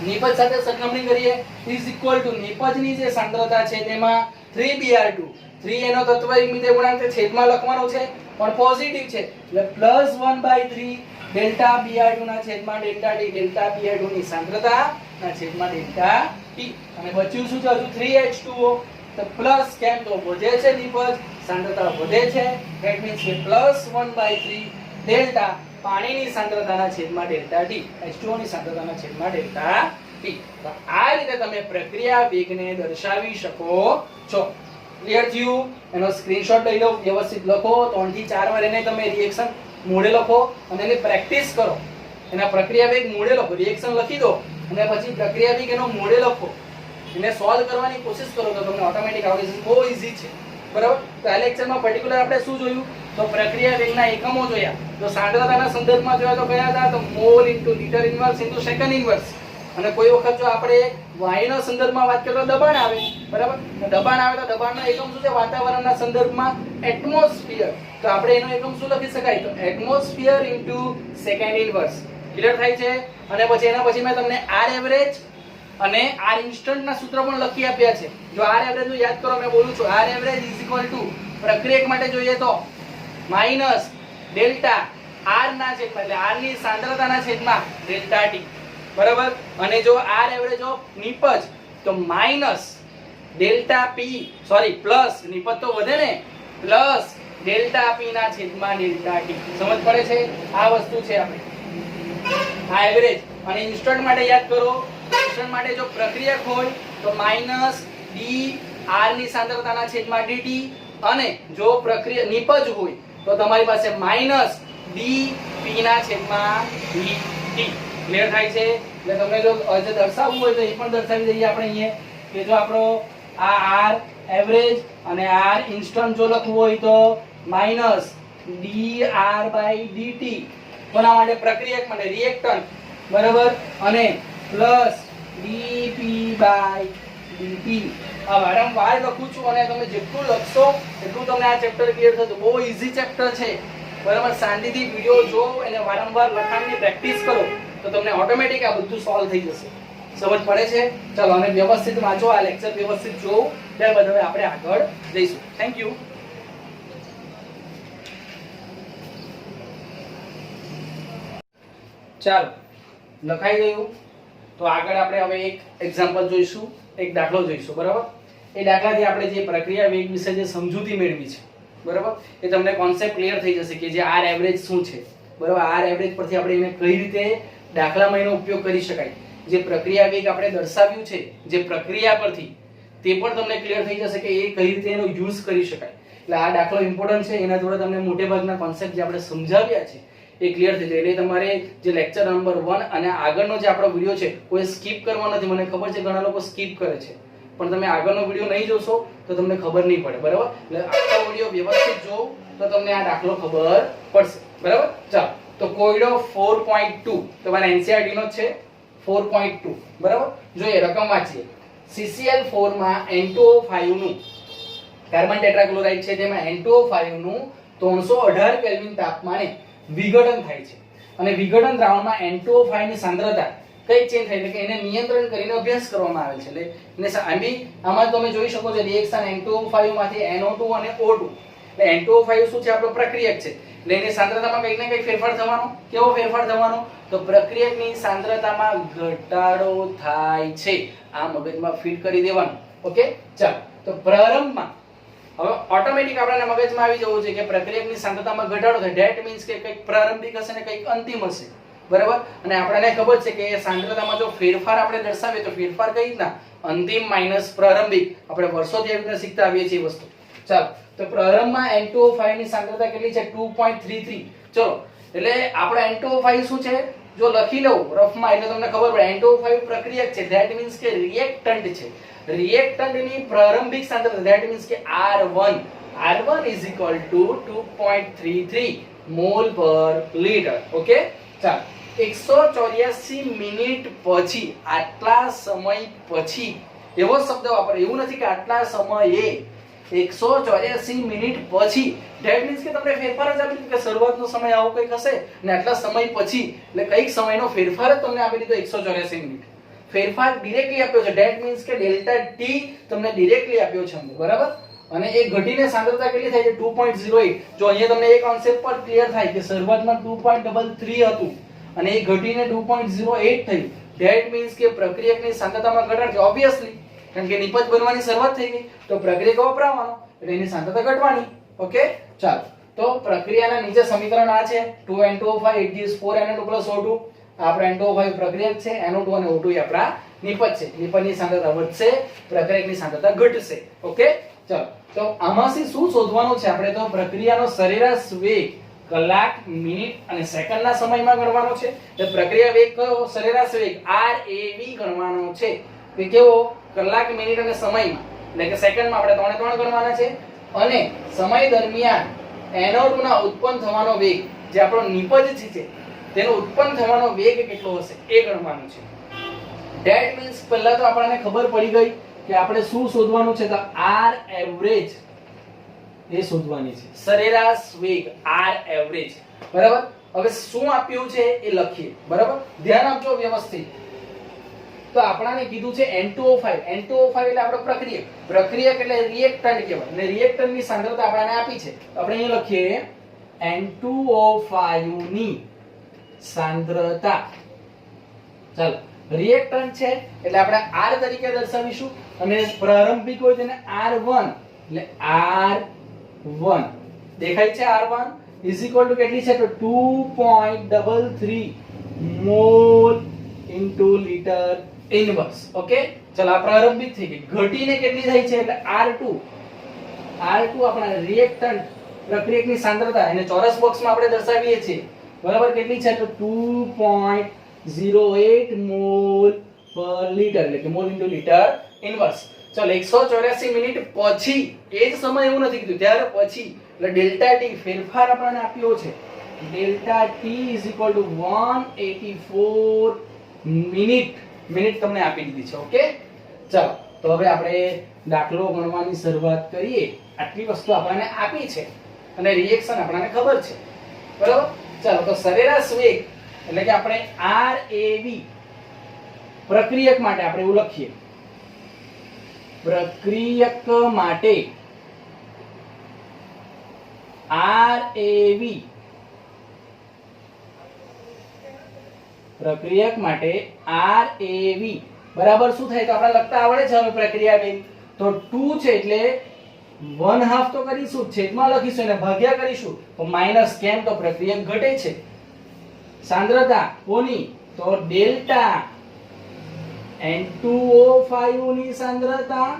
નિપજ સાથે સરખામણી કરીએ ઇઝ ઇક્વલ ટુ નિપજની જે સાંદ્રતા છે તેમાં 3Br2 3 એનો તત્વયુગ મિતીય ગુણાંક છે છેદમાં લખવાનો છે પણ પોઝિટિવ છે એટલે +1/3 ડેલ્ટા Br2 ના છેદમાં ડેલ્ટા T. ડેલ્ટા Br2 ની સાંદ્રતા ના છેદમાં ડેલ્ટા T. અને બચ્યું શું છે હજુ 3H2O તો પ્લસ કેમ તો વધે છે નિપજ સાંદ્રતા વધે છે ધેટ મીન્સ કે +1/3 ડેલ્ટા પાણીની સાંદ્રતાના છેદમાં ડેલ્ટા T. H2O ની સાંદ્રતાના છેદમાં ડેલ્ટા T. તો આ રીતે તમે પ્રક્રિયા વેગને દર્શાવી શકો છો. ક્લિયર થયું? એનો સ્ક્રીનશોટ લઈ લો, વ્યવસ્થિત લખો, 3 થી 4 વાર એને તમે રિએક્શન મોડે લખો અને એની પ્રેક્ટિસ કરો. એના પ્રક્રિયા વેગ મોડે લખો, રિએક્શન લખી દો અને પછી પ્રક્રિયા વેગ એનો મોડે લખો, એને સોલ્વ કરવાની કોશિશ કરો તો તમને ઓટોમેટિક આવડી જશે. બહુ ઈઝી છે, બરાબર. તો આ લેક્ચરમાં પર્ટિક્યુલર આપણે શું જોયું? તો પ્રક્રિયા વેગના એકમો જોયા. તો સાંદ્રતાના સંદર્ભમાં જોયા તો કયા હતા? તો mall into litre inverse into second inverse. અને કોઈ વખત જો આપણે વાયુના સંદર્ભમાં વાત કરીએ તો દબાણ આવે, બરાબર. દબાણ આવે તો દબાણનો એકમ શું છે? વાતાવરણના સંદર્ભમાં એટમોસ્ફિયર. તો આપણે એનો એકમ શું લખી શકાય? તો atmosphere into second inverse. Clear થાય છે? અને પછી એના પછી મેં તમને આર એવરેજ અને આર ઇન્સ્ટન્ટ ના સૂત્ર પણ લખી આપ્યા છે. જો આર એવરેજ નું યાદ કરો, મેં બોલું છું R average is equal to પ્રક્રિયક માટે જોઈએ તો માઈનસ ડેલ્ટા આર ના છેદમાં, એટલે આર ની સાંદ્રતાના છેદમાં ડેલ્ટા ટી, બરાબર. અને જો આર એવરેજ ઓફ નિપજ તો minus delta P, sorry plus, નિપજ તો વધે ને, પ્લસ ડેલ્ટા પી ના છેદમાં ડેલ્ટા ટી. સમજ પડે છે? આ વસ્તુ છે આપણે આ એવરેજ. અને ઇન્સ્ટન્ટ માટે યાદ કરો, ઇન્સ્ટન્ટ માટે જો પ્રક્રિયક હોય તો માઈનસ ડી આર ની સાંદ્રતાના છેદમાં ડીટી, અને જો પ્રક્રિયા નિપજ હોય તો તમારી પાસે માઈનસ ડી પી ના છેદમાં ડીટી. ક્લિયર થાય છે? એટલે તમને જો દર્શાવવું હોય તો એ પણ દર્શાવી દઈએ આપણે અહીંયા કે જો આપણો આ આર એવરેજ અને આર ઇન્સ્ટન્ટ જો લખવું હોય તો minus D R by DT, કોના માટે? પ્રક્રિયક માટે, રિએક્ટન્ટ, બરાબર. અને પ્લસ ડીપી બાય ડીટી. આ વારંવાર લખું છું અને તમે જેટલું લખશો એટલું તમને આ ચેપ્ટર ક્લિયર થશે. બહુ ઈઝી ચેપ્ટર છે, બરાબર. શાંતિથી વિડિયો જો અને વારંવાર લખાણની પ્રેક્ટિસ કરો તો તમને ઓટોમેટિક આ બધું સોલ્વ થઈ જશે. સમજ પડે છે? ચલો, અને વ્યવસ્થિત વાંચો, આ લેક્ચર વ્યવસ્થિત જોવો, ત્યારબાદ હવે આપણે આગળ જઈશું. Thank you. ચાલો, લખાઈ ગયું. તો આગળ આપણે હવે એક એક્ઝામ્પલ જોઈશું, એક દાખલો જોઈશું, બરાબર. એ દાખલાથી આપણે જે પ્રક્રિયા વેગ વિશે જે સમજૂતી મેળવી છે, બરાબર, એ તમને કોન્સેપ્ટ ક્લિયર થઈ જશે કે જે આર એવરેજ શું છે, બરાબર. આર એવરેજ પરથી આપણે એને કઈ રીતે દાખલામાં એનો ઉપયોગ કરી શકાય, જે પ્રક્રિયા વેગ આપણે દર્શાવ્યું છે જે પ્રક્રિયા પરથી, તે પણ તમને ક્લિયર થઈ જશે કે એ કઈ રીતે એનો યુઝ કરી શકાય. એટલે આ દાખલો ઇમ્પોર્ટન્ટ છે, એના જોડે તમને મોટે ભાગના કોન્સેપ્ટ જે આપણે સમજાવ્યા છે એ ક્લિયર થઈ જાય. એટલે તમારે જે લેક્ચર નંબર 1 અને આગળનો જે આપણો વિડિયો છે કોઈ સ્કીપ કરવાનો નથી. મને ખબર છે ઘણા લોકો સ્કીપ કરે છે, પણ તમે આગળનો વિડિયો નહીં જોશો તો તમને ખબર નહીં પડે, બરાબર. એટલે આખો વિડિયો વ્યવસ્થિત જોવો તો તમને આ દાખલો ખબર પડશે, બરાબર. ચાલો, તો કોયડો 4.2 તમારા એનસીઈઆરટી નો છે, 4.2, બરાબર. જોઈએ, રકમ વાંચીએ. CCl4 માં N2O5 નું કાર્બન ટેટ્રાક્લોરાઇડ છે, જેમાં N2O5 નું 318 કેલ્વિન તાપમાને વિઘટન થાય છે. અને વિઘટન દ્રાવણમાં N2O5 ની સાંદ્રતા કઈ ચેન્જ થાય, એટલે કે એને નિયંત્રણ કરીને અભ્યાસ કરવામાં આવે છે. એટલે આમાં તમે જોઈ શકો છો રિએક્શન N2O5 માંથી NO2 અને O2. એટલે N2O5 શું છે? આપણો પ્રક્રિયક છે. એટલે એની સાંદ્રતામાં કંઈક ને કંઈક ફેરફાર થવાનો. કેવો ફેરફાર થવાનો? તો પ્રક્રિયકની સાંદ્રતામાં ઘટાડો થાય છે. આ મગજમાં ફીડ કરી દેવાનું. ઓકે, ચાલો. તો પ્રારંભમાં હવે ઓટોમેટિક આપણા મગજમાં આવી જવું છે કે પ્રક્રિયકની સાંદ્રતામાં ઘટાડો થાય. ધેટ મીન્સ કે કંઈક પ્રારંભિક હશે ને કંઈક અંતિમ હશે, બરાબર. અને આપણને ખબર છે કે સાંદ્રતામાં જો ફેરફાર આપણે દર્શાવીએ તો ફેરફાર કઈ રીતના? અંતિમ માઈનસ પ્રારંભિક. આપણે વર્ષોથી આવી રીતે શીખતા આવીએ છીએ વસ્તુ. ચાલો, તો પ્રારંભમાં N2O5 ની સાંદ્રતા કેટલી છે? 2.33. ચલો, એટલે આપણો N2O5 શું છે? જો લખી લઉં રફમાં એટલે તમને ખબર પડે. N2O5 પ્રક્રિયક છે, ધેટ મીન્સ કે રિએક્ટન્ટ છે. રિએક્ટન્ટ ની પ્રારંભિક સાંદ્રતા ધેટ મીન્સ કે R1 is equal to 2.33 mall પર લિટર. ઓકે, ચાલો. 184 મિનિટ પછી, આટલા સમય પછી, એવો શબ્દ વાપરો. એવું નથી કે આટલા સમયે, 184 મિનિટ પછી. ધેટ મીન્સ કે તમને ફેરફાર જ આપી દીધો કે શરૂઆતનો સમય આવો કંઈક હશે ને આટલા સમય પછી, એટલે કઈક સમયનો ફેરફાર જ તમને આપી દીધો 184 મિનિટ. ફેરફાર ડિરેક્ટલી આપ્યો છે, ધેટ મીન્સ કે ડેલ્ટા ટી તમને ડિરેક્ટલી આપ્યો છે અંદર, બરાબર. અને એ ઘટીને સાંદ્રતા કેટલી થાય છે? 2.08. જો અહીંયા તમને એક કોન્સેપ્ટ પર ક્લિયર થાય કે શરૂઆતમાં 2.33 હતું અને એ ઘટીને 2.08 થયું. ધેટ મીન્સ કે પ્રક્રિયકની સાંદ્રતામાં ઘટાડો છે, ઓબ્વિયસલી, કારણ કે નિપજ બનવાની શરૂઆત થઈ ગઈ તો પ્રક્રિયક વપરાવાનો એટલે એની સાંદ્રતા ઘટવાની. ઓકે, ચાલો. તો પ્રક્રિયાના નીચે સમીકરણ આ છે, 2N2O5 it gives 4Na2 O2. આપણે N2O5 પ્રક્રિયક છે, NO2 અને O2 એ આપણા નિપજ છે. નિપજની સાંદ્રતા વધશે, પ્રક્રિયકની સાંદ્રતા ઘટશે. ઓકે, ચલો તો આમાંથી શું શોધવાનું છે આપણે? તો પ્રક્રિયાનો સરેરાશ વેગ કલાક, મિનિટ અને સેકન્ડના સમયમાં ગણવાનો છે. તો પ્રક્રિયા વેગ કયો? સરેરાશ વેગ RAV ગણવાનો છે. કે કેવો? કલાક, મિનિટ અને સમયમાં, એટલે કે સેકન્ડમાં આપણે 3 3 ગણવાના છે. અને સમય દરમિયાન એનોડના ઉત્પન્ન થવાનો વેગ, જે આપણો નિપજ છે તેનો ઉત્પન્ન થવાનો વેગ કેટલો હશે એ ગણવાનું છે. ધેટ મીન્સ પહેલા તો આપણને ખબર પડી ગઈ કે આપણે શું શોધવાનું છે? તો R એવરેજ એ શોધવાની છે, સરેરાશ વેગ R એવરેજ. બરાબર. હવે શું આપ્યું છે એ લખીએ. બરાબર, ધ્યાન આપજો વ્યવસ્થિત. તો આપણને કીધું છે N2O5. N2O5 એટલે આપણો પ્રક્રિયક. પ્રક્રિયક એટલે રિએક્ટન્ટ કહેવાય. અને રિએક્ટન્ટની સાંદ્રતા આપણને આપી છે. તો આપણે અહીં લખીએ N2O5 ની સાંદ્રતા. ચાલો, રિએક્ટન્ટ છે એટલે આપણે R તરીકે દર્શાવીશું અને પ્રારંભિક હોય તેને R1 એટલે R1 દેખાય છે. R1 કેટલી છે? તો 2.33 mall into litre inverse. Okay, ચલો આ પ્રારંભિક થઈ ગઈ. ઘટીને કેટલી થાય છે? એટલે R2 આપણા રિએક્ટન્ટ પ્રક્રિયકની સાંદ્રતા એને ચોરસ બોક્સમાં આપણે દર્શાવીએ છીએ. બરાબર, કેટલી છે? તો 2.08 મોલ પર લીટર, એટલે કે મોલ ઇન્ટુ લીટર ઇન્વર્સ. ચલો 184 મિનિટ પછી, એ જ સમય એવું નથી કીધું, ત્યાર પછી, એટલે ડેલ્ટા ટી ફેરફાર આપણને આપ્યો છે. ડેલ્ટા ટી = 184 મિનિટ તમને આપી દીધી છે. ઓકે, ચાલો તો હવે આપણે દાખલો ગણવાની શરૂઆત કરીએ. આટલી વસ્તુ આપણને આપી છે અને રિએક્શન આપણને ખબર છે. બરાબર, ચાલો તો સરેરાશ વેગ એટલે કે આપણે RAV પ્રક્રિયક માટે આપણે એવું લખીએ. પ્રક્રિયક માટે RAV, પ્રક્રિયક માટે RAV બરાબર શું થાય? તો આપણે લખતા આવડે છે હવે પ્રક્રિયા વેગ. તો 2 છે એટલે 1/2 તો કરીશું, છેદમાં લખીશું અને ભાગ્યા કરીશું. તો માઈનસ, કેમ? તો પ્રક્રિયક ઘટે છે. સાંદ્રતા કોની? તો ડેલ્ટા N2O5 ની સાંદ્રતા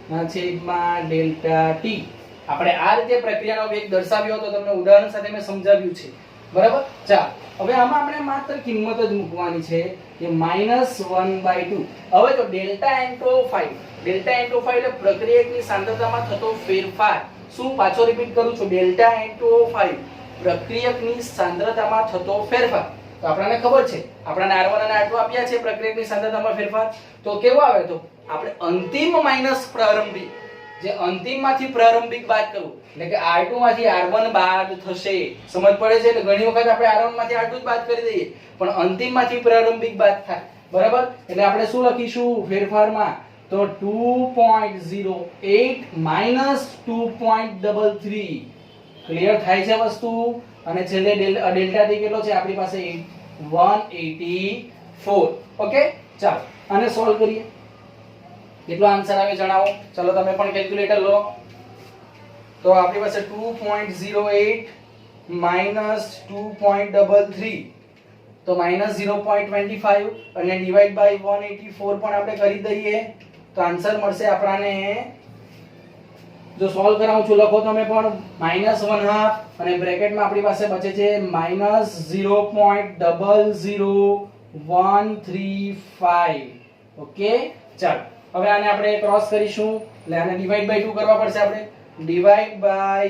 ના છેદમાં ડેલ્ટા ટી. આપણે આ રીતે પ્રક્રિયાનો વેગ દર્શાવ્યો હતો, તમને ઉદાહરણ સાથે મેં સમજાવ્યું છે. બરાબર, ચાલો હવે આમાં આપણે માત્ર કિંમત જ મૂકવાની છે કે -1/2. હવે તો ડેલ્ટા N2O5 એટલે પ્રક્રિયકની સાંદ્રતામાં થતો ફેરફાર. શું? પાછો રિપીટ કરું છું, ડેલ્ટા N2O5 પ્રક્રિયકની સાંદ્રતામાં થતો ફેરફાર. તો આપણને ખબર છે, આપણને R1 અને R2 આપ્યા છે પ્રક્રિયકની સાંદ્રતામાં ફેરફાર. તો કેવો આવે? તો આપણે અંતિમ માઈનસ પ્રારંભિક, જે અંતિમમાંથી પ્રારંભિક બાદ કરવું, એટલે કે R2 માંથી R1 બાદ થશે. સમજ પડે છે? એટલે ઘણી વખત આપણે R1 માંથી R2 જ બાદ કરી દઈએ, પણ અંતિમમાંથી પ્રારંભિક બાદ થાય. બરાબર, એટલે આપણે શું લખીશું ફેરફારમાં? તો 2.08 - 2.33. ક્લિયર થાય છે વસ્તુ? અને છેલ્લે ડેલ્ટા ટી કેટલો છે આપણી પાસે? 184. ઓકે, ચાલો આને સોલ્વ કરીએ. કેટલો આન્સર આવે જણાવો. ચલો તમે પણ કેલ્ક્યુલેટર લો. તો આપણી પાસે 2.08 - 2.33 તો -0.25 અને ડિવાઈડ બાય 184 પણ આપણે કરી દઈએ તો આન્સર મળશે આપણને. જો સોલ્વ કરાવું છું લખો તમે પણ, -1/2 અને બ્રેકેટમાં આપણી પાસે બચે છે -0.00135. ઓકે, ચાલો હવે આને આપણે ક્રોસ કરીશું, એટલે આને ડિવાઈડ બાય 2 કરવા પડશે. આપણે ડિવાઈડ બાય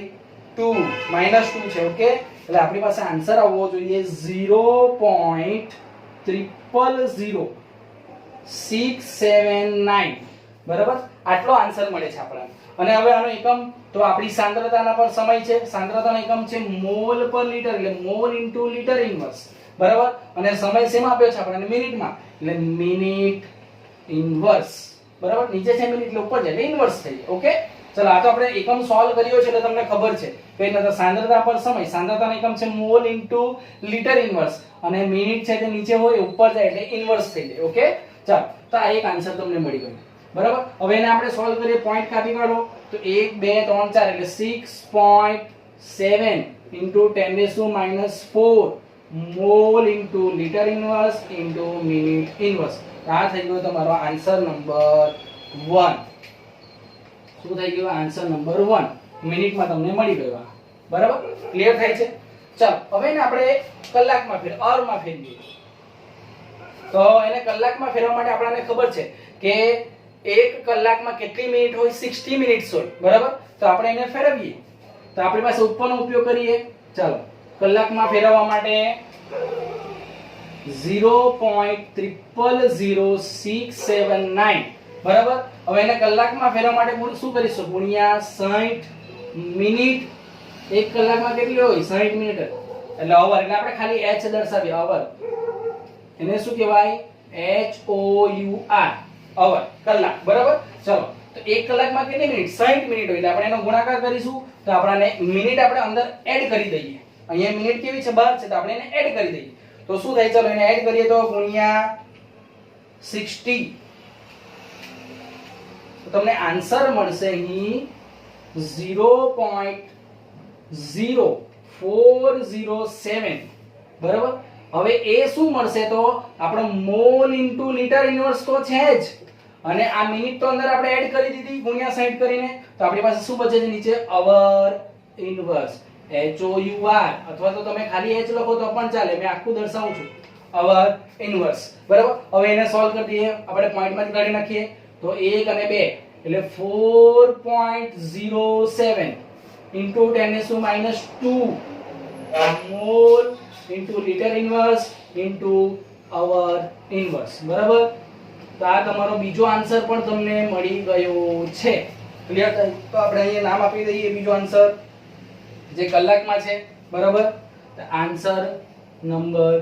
2 -2 છે. ઓકે, એટલે આપણી પાસે આન્સર આવવો જોઈએ 0.000679. બરાબર, આટલો આન્સર મળે છે આપણને. અને હવે આનો એકમ તો આપણી સાંદ્રતાના પર સમય છે. સાંદ્રતાનો એકમ છે મોલ પર લીટર, એટલે મોલ ઇન્ટુ લીટર ઇન્વર્સ. બરાબર, અને સમય શેમાં આપ્યો છે આપણને? મિનિટમાં, એટલે મિનિટ ઇન્વર્સ. બરાબર, નીચે છે મિનિટ, એટલે ઉપર છે એટલે ઇન્વર્સ થઈ જાય. ઓકે, ચલો આ તો આપણે એકમ સોલ્વ કર્યો છે એટલે તમને ખબર છે કઈ નતો. સાંદ્રતા પર સમય, સાંદ્રતાનો એકમ છે મોલ ઇન્ટુ લીટર ઇન્વર્સ, અને મિનિટ છે તે નીચે હોય ઉપર જાય એટલે ઇન્વર્સ થઈ જાય. ઓકે, ચાલો તો આ એક આન્સર તમને મળી ગયો. બરાબર, હવે એને આપણે સોલ્વ કરીએ. પોઈન્ટ કાપી કાઢો તો 1 2 3 4 એટલે 6.7 into 10⁻⁻4 mall into litre inverse into minute inverse. આ થઈ ગયો તમારો આન્સર નંબર 1. શું થઈ ગયું આન્સર નંબર 1 મિનિટમાં તમને મળી ગયો આ. બરાબર ક્લિયર થાય છે. ચાલો હવે ને આપણે કલાકમાં અવરમાં ફેરવીએ. તો એને કલાકમાં ફેરવવા માટે આપણને ખબર છે કે 1 કલાકમાં કેટલી મિનિટ હોય 60 મિનિટ્સ હોય. બરાબર તો આપણે એને ફેરવીએ તો આપણી પાસે ઉપરનો ઉપયોગ કરીએ. ચાલો કલાકમાં ફેરવવા માટે 0.000679 બરાબર. હવે એને કલાકમાં ફેરવવા માટે શું કરીશું ગુણ્યા 60 મિનિટ. 1 કલાકમાં કેટલી હોય 60 મિનિટ એટલે અવર એટલે આપણે ખાલી h દર્શાવીએ અવર. એને શું કહેવાય HOUR અવર કલાક. બરાબર ચલો તો 1 કલાકમાં કેટલી મિનિટ 60 મિનિટ હોય એટલે આપણે એનો ગુણાકાર કરીશું તો આપણને મિનિટ આપણે અંદર એડ કરી દઈએ. અહીંયા મિનિટ કેવી છે બહાર છે તો આપણે એને એડ કરી દઈએ તો શું થાય ચલો એને એડ કરીએ તો ગુણ્યા 60 તો તમને આન્સર મળશે અહીં 0.0407 બરાબર. હવે એ શું મળશે તો આપણો મોલ ઇન્ટુ લીટર ઇન્વર્સ તો છે જ અને આ મિનિટ તો અંદર આપણે એડ કરી દીધી ગુણ્યા 60 કરીને તો આપણી પાસે શું બચે છે નીચે અવર ઇન્વર્સ HOUR અથવા તો તમે ખાલી h લખો તો પણ ચાલે. મેં આખું દર્શાવું છું અવર ઇન્વર્સ. બરાબર હવે એને સોલ્વ કરી દઈએ આપણે પોઈન્ટમાં કાઢી નાખીએ તો 1 અને 2 એટલે 4.07 into 10⁻² mall into liter inverse into hour inverse. બરાબર તો આ તમારો બીજો આન્સર પણ તમને મળી ગયો છે. ક્લિયર થાય તો આપણે અહીંયા નામ આપી દઈએ બીજો આન્સર જે કલાકમાં છે. બરાબર તો આન્સર નંબર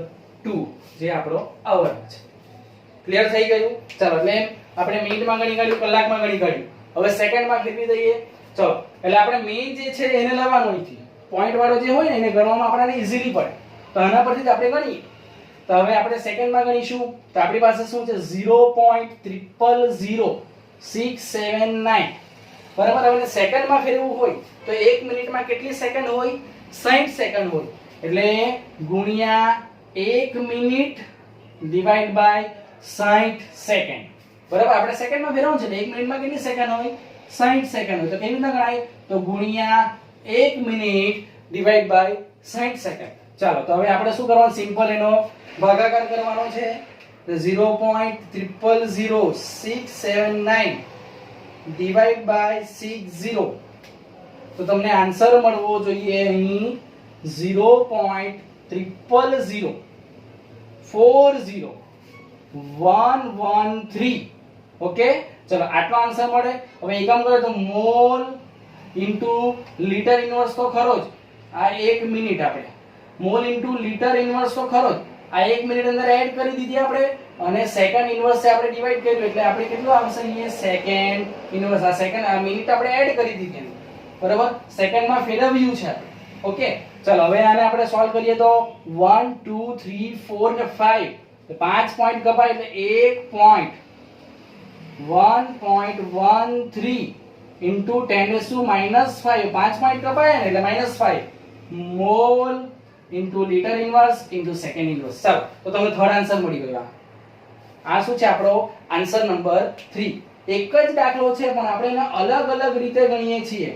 2 જે આપણો hour છે. ક્લિયર થઈ ગયું. ચાલો એટલે આપણે મિનિટમાં ગણી કાઢ્યું કલાકમાં ગણી કાઢ્યું. હવે સેકન્ડમાં ફેરવી દઈએ. ચલો એટલે આપણે મિનિટ જે છે એને લાવવાનું અહીંથી પોઈન્ટ વાળો જે હોય ને એને ગણવામાં આપણને ઈઝીલી પડે તો આના પરથી જ આપણે ગણીએ. તો હવે આપણે સેકન્ડમાં ગણીશું તો આપણી પાસે શું છે 0.000679 બરાબર. હવે સેકન્ડમાં ફેરવવું હોય તો 1 મિનિટમાં કેટલી સેકન્ડ હોય 60 સેકન્ડ હોય એટલે ગુણ્યા 1 મિનિટ ડિવાઇડ બાય 60 સેકન્ડ. બરાબર આપણે સેકન્ડમાં ફેરવવું છે એટલે 1 મિનિટમાં કેટલી સેકન્ડ હોય 60 સેકન્ડ હોય તો કેવી રીતના ગણાય તો ગુણ્યા 1 મિનિટ ડિવાઇડ બાય 60 સેકન્ડ. ચાલો તો હવે આપણે શું કરવાનું સિમ્પલ એનો ભાગાકાર કરવાનો છે તો 0.000679 ડિવાઇડ બાય 60 તો તમને આન્સર મળવો જોઈએ અહીં 0.004013. ઓકે ચલો આટલો આન્સર મળે. હવે એકમ કરો તો મોલ ઇન્ટુ લીટર ઇન્વર્સ તો ખરો જ આ 1 મિનિટ આપણે મોલ ઇન્ટુ લીટર ઇન્વર્સ તો ખરો જ આ 1 મિનિટ અંદર એડ કરી દીધી આપણે અને સેકન્ડ ઇન્વર્સ આપણે ડિવાઇડ કર્યું એટલે આપણે કેટલું આવશે અહીંયા સેકન્ડ ઇન્વર્સ આ સેકન્ડ આ મિનિટ આપણે એડ કરી દીધી બરાબર સેકન્ડમાં ફેરવ્યું છે આપણે. ઓકે ચલો હવે આને આપણે સોલ્વ કરીએ તો 1 2 3 4 ને 5 તો 5 પોઈન્ટ કપાય એટલે 1.13 into 10⁻⁵ 5 પોઈન્ટ કપાય ને એટલે -5 mall into liter inverse into second inverse. ચાલો તો તમને થર્ડ આન્સર મળી ગયો. આ શું છે આપણો આન્સર નંબર 3. એક જ દાખલો છે પણ આપણે એને અલગ અલગ રીતે ગણીએ છીએ.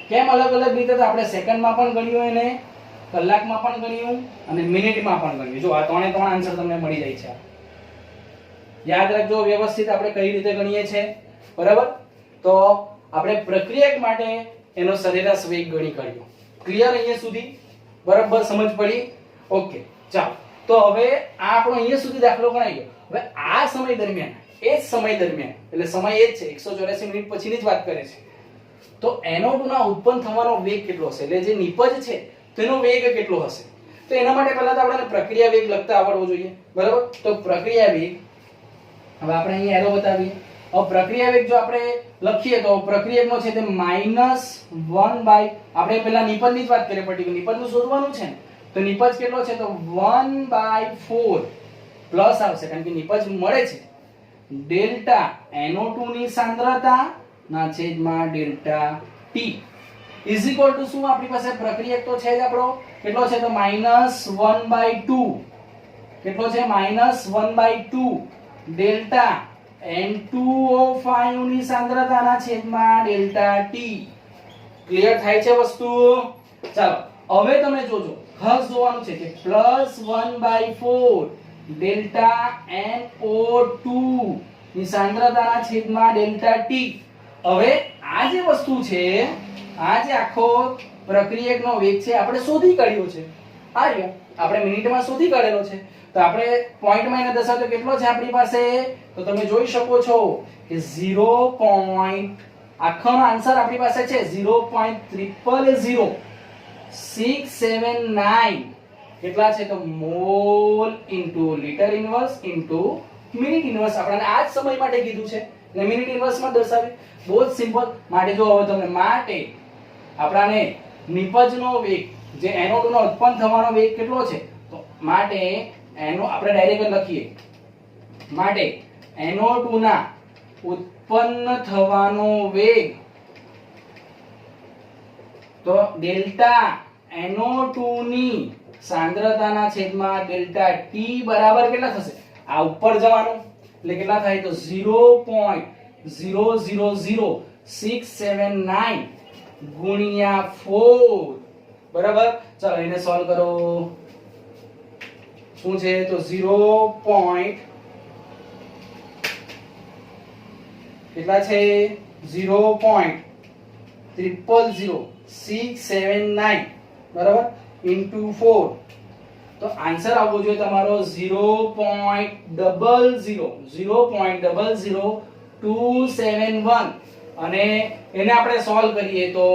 કેમ અલગ અલગ રીતે તો આપણે સેકન્ડમાં પણ ગણ્યું એને કલાકમાં પણ ગણ્યું અને મિનિટમાં પણ ગણ્યું. જો આ ત્રણે ત્રણ આન્સર તમને મળી જાય છે. યાદ રાખજો વ્યવસ્થિત આપણે કઈ રીતે ગણીએ છીએ. બરાબર તો આપણે પ્રક્રિયક માટે એનો સરેરાશ વેગ ગણી કાઢ્યો. ક્લિયર અહીંયા સુધી બરાબર સમજ પડી. ઓકે ચાલો તો હવે આ આપણો અહીંયા સુધી દાખલો ગણાઈ ગયો. હવે આ સમય દરમિયાન એ જ સમય દરમિયાન એટલે સમય એ જ છે 184 મિનિટ પછીની જ વાત કરે છે તો NO2 ના ઉત્પન્ન થવાનો વેગ કેટલો હશે એટલે જે નિપજ છે તેનો વેગ કેટલો હશે. તો એના માટે પહેલા તો આપણે પ્રક્રિયા વેગ લખતા આવડવો જોઈએ. બરાબર તો પ્રક્રિયા વેગ હવે આપણે અહીંયા એરો બતાવીએ. હવે પ્રક્રિયા વેગ જો આપણે લખીએ તો પ્રક્રિયકનો છે તે -1 બાય આપણે પહેલા નિપજની જ વાત કરીએ પર્ટિક્યુલર નિપજનું શોધવાનું છે ને તો નિપજ કેટલો છે તો 1/4 પ્લસ આવશે કારણ કે નિપજ મળે છે ડેલ્ટા NO2 ની સાંદ્રતા ના છેદમાં delta T is equal two શું આપણી પાસે પ્રક્રિયક તો છે જ આપણો કેટલો છે તો -1/2 કેટલો છે -1/2 ડેલ્ટા N2O5 ની સાંદ્રતાના છેદમાં ડેલ્ટા ટી. ક્લિયર થાય છે વસ્તુ? ચાલો હવે તમે જોજો, ખાસ જોવાનું છે કે +1/4 ડેલ્ટા NO2 ની સાંદ્રતાના છેદમાં ડેલ્ટા ટી. હવે આ જે વસ્તુ છે, આ જે આખો પ્રક્રિયકનો વેગ છે આપણે શોધી કાઢ્યો છે. આ રહ્યો આપણે મિનિટમાં શોધી કાઢેલો છે. તો આપણે પોઈન્ટમાં એને દર્શાવતો કેટલો છે આપણી પાસે? તો તમે જોઈ શકો છો કે 0. આખાનો આન્સર આપણી પાસે છે 0.0000679. કેટલા છે? તો mall into litre inverse into minute inverse. આપણને આ જ સમય માટે કીધું છે એટલે મિનિટ ઇન્વર્સમાં દર્શાવે. બહુ જ સિમ્પલ. માટે જો હવે તમને માટે આપણાને નિપજનો વેગ જે NO2 નો ઉત્પન્ન થવાનો વેગ કેટલો છે? તો માટે એનો આપણે ડાયરેક્ટ લખીએ. માટે NO2 ના ઉત્પન્ન થવાનો વેગ તો ડેલ્ટા NO2 ની સાંદ્રતાના છેદમાં ડેલ્ટા ટી બરાબર કેટલા થશે? આ ઉપર જવાનું એટલે કેટલા થાય? તો 0.000679 ગુણ્યા 4 બરાબર. ચાલો એને સોલ્વ કરો. શું છે? તો 0. કેટલા છે? 0.000679 બરાબર ઇન્ટુ 4. તો આન્સર આવવો જોઈએ તમારો 0.00271. અને એને આપણે સોલ્વ કરીએ તો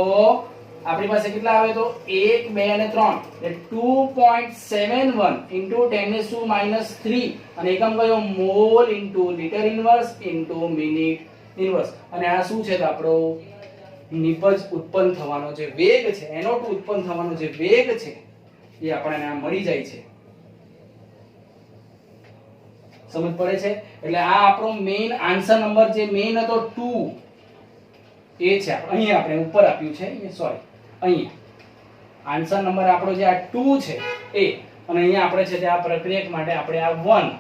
આપણી પાસે કેટલા આવે? તો 1 2 અને 3 એટલે 2.71 ઇન્ટુ 10⁻³ અને એકમ કયો? Mall into litre inverse into minute inverse. અને આ શું છે? તો આપણો નિપજ ઉત્પન્ન થવાનો જે વેગ છે, NO2 ઉત્પન્ન થવાનો જે વેગ છે એ આપણને આ મળી જાય છે. સમજ પડે છે? એટલે આ આપણો મેઈન આન્સર નંબર જે મેઈન હતો 2 એ છે. અહીંયા આપણે ઉપર આપ્યું છે, સોરી અહીંયા આન્સર નંબર આપણો જે આ 2 છે એ, અને અહીંયા આપણે છે તે આ પ્રક્રિયક માટે આપણે આ 1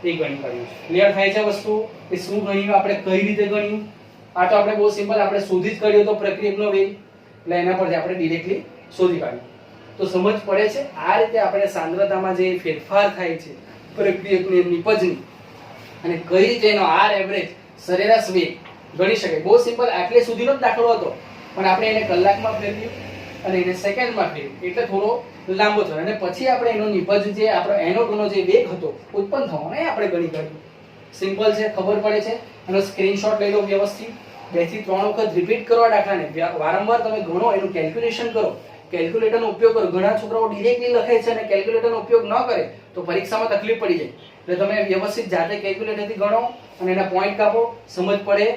એ ગણી કાઢ્યું છે. ક્લિયર થાય છે વસ્તુ? એ શું ગણ્યું આપણે, કઈ રીતે ગણ્યું? આ તો આપણે બહુ સિમ્પલ આપણે શોધી જ કાઢ્યો તો પ્રક્રિયકનો વેગ, એટલે એના પરથી આપણે ડાયરેક્ટલી શોધી કાઢ્યું. તો સમજ પડે છે? આ રીતે આપણે સાંદ્રતામાં જે ફેરફાર થાય છે પ્રક્રિયકની નિપજની, અને કઈ રીતે એનો આર એવરેજ સરેરાશ વેગ ગણી શકાય. બહુ સિમ્પલ. આટલે સુધીનો જ દાખલો હતો પણ આપણે એને કલાકમાં ફેરવ્યું અને એને સેકન્ડમાં ફેરવ્યું એટલે થોડો લાંબો થયો. અને પછી આપણે એનો નિપજ જે આપણો NO2 નો જે વેગ હતો ઉત્પન્ન થવાનો એ આપણે ગણી કાઢ્યું. સિમ્પલ છે, ખબર પડે છે. એનો સ્ક્રીનશોટ લઈ લો વ્યવસ્થિત. 2 થી 3 વખત રિપીટ કરો આ દાખલાને. વારંવાર તમે ગણો, એનું કેલ્ક્યુલેશન કરો, કેલ્ક્યુલેટરનો ઉપયોગ કરો. ઘણા છોકરાઓ ડિરેક્ટલી લખે છે અને કેલ્ક્યુલેટરનો ઉપયોગ ન કરે તો પરીક્ષામાં તકલીફ પડી જાય. એટલે તમે વ્યવસ્થિત જાતે કેલ્ક્યુલેટરથી ગણો અને એના પોઈન્ટ કાપો. સમજ પડે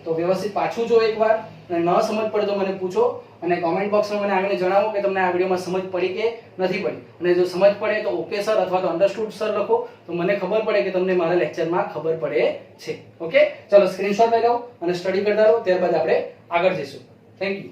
તો વ્યવસ્થિત પાછું જો એકવાર, અને ન સમજ પડે તો મને પૂછો અને કોમેન્ટ બોક્સમાં મને આવીને જણાવો કે તમને આ વિડીયોમાં સમજ પડી કે નથી પડી. અને જો સમજ પડે તો ઓકે સર અથવા તો અન્ડરસ્ટુડ સર લખો તો મને ખબર પડે કે તમને મારા લેક્ચરમાં ખબર પડે છે. ઓકે, ચલો સ્ક્રીનશોટ લઈ લો અને સ્ટડી કરતા રહો. ત્યારબાદ આપણે આગળ જઈશું. Thank you.